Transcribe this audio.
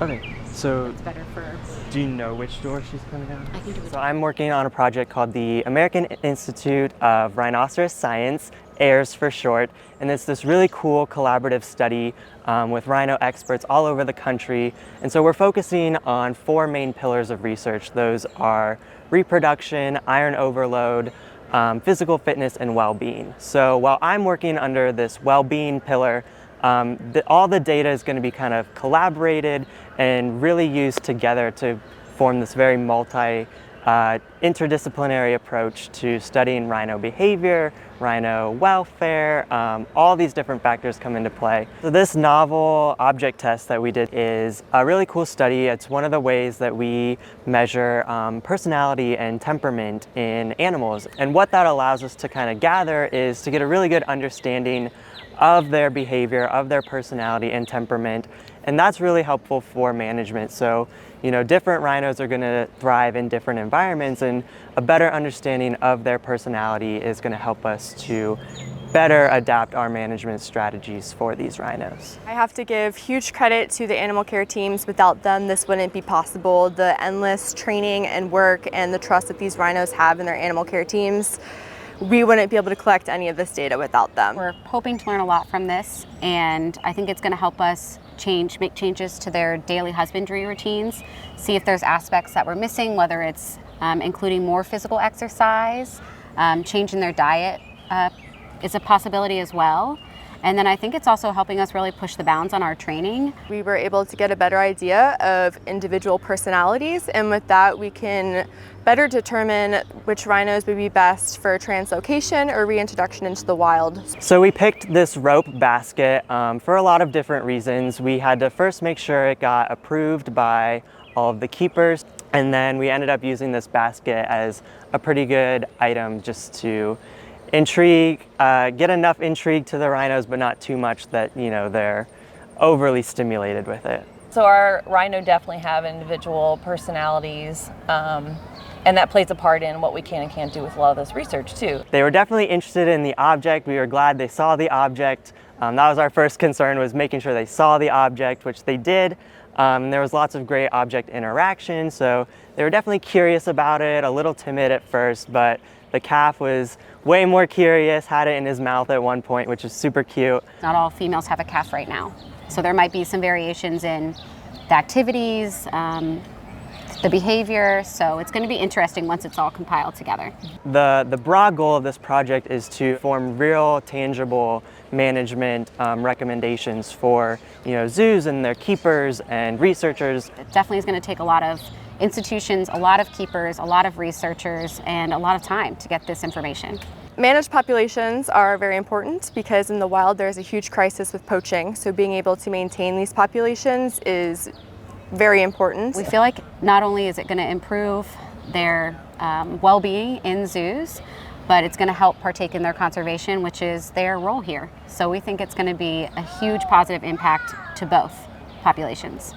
Okay, so It's better for. do you know which door she's coming out? I can do it. So I'm working on a project called the American Institute of Rhinoceros Science, AIRS for short, and it's this really cool collaborative study with rhino experts all over the country. And so we're focusing on four main pillars of research. Those are reproduction, iron overload, physical fitness, and well-being. So while I'm working under this well-being pillar, all the data is going to be kind of collaborated and really used together to form this very interdisciplinary approach to studying rhino behavior, rhino welfare. All these different factors come into play. So this novel object test that we did is a really cool study. It's one of the ways that we measure personality and temperament in animals. And what that allows us to kind of gather is to get a really good understanding of their behavior, of their personality and temperament. And that's really helpful for management. So, different rhinos are gonna thrive in different environments, and a better understanding of their personality is gonna help us to better adapt our management strategies for these rhinos. I have to give huge credit to the animal care teams. Without them, this wouldn't be possible. The endless training and work and the trust that these rhinos have in their animal care teams, we wouldn't be able to collect any of this data without them. We're hoping to learn a lot from this, and I think it's going to help us make changes to their daily husbandry routines, see if there's aspects that we're missing, whether it's including more physical exercise, changing their diet is a possibility as well. And then I think it's also helping us really push the bounds on our training. We were able to get a better idea of individual personalities, and with that we can better determine which rhinos would be best for translocation or reintroduction into the wild. So we picked this rope basket for a lot of different reasons. We had to first make sure it got approved by all of the keepers, and then we ended up using this basket as a pretty good item just to get enough intrigue to the rhinos, but not too much that they're overly stimulated with it. So our rhino definitely have individual personalities, and that plays a part in what we can and can't do with a lot of this research too. They were definitely interested in the object. We were glad they saw the object. That was our first concern, was making sure they saw the object, which they did. There was lots of great object interaction, so they were definitely curious about it, a little timid at first, but the calf was way more curious, had it in his mouth at one point, which is super cute. Not all females have a calf right now, so there might be some variations in the activities, the behavior, so it's going to be interesting once it's all compiled together. The broad goal of this project is to form real, tangible management recommendations for zoos and their keepers and researchers. It definitely is going to take a lot of institutions, a lot of keepers, a lot of researchers, and a lot of time to get this information. Managed populations are very important because in the wild there's a huge crisis with poaching, so being able to maintain these populations is very important. We feel like not only is it going to improve their well-being in zoos, but it's going to help partake in their conservation, which is their role here. So we think it's going to be a huge positive impact to both populations.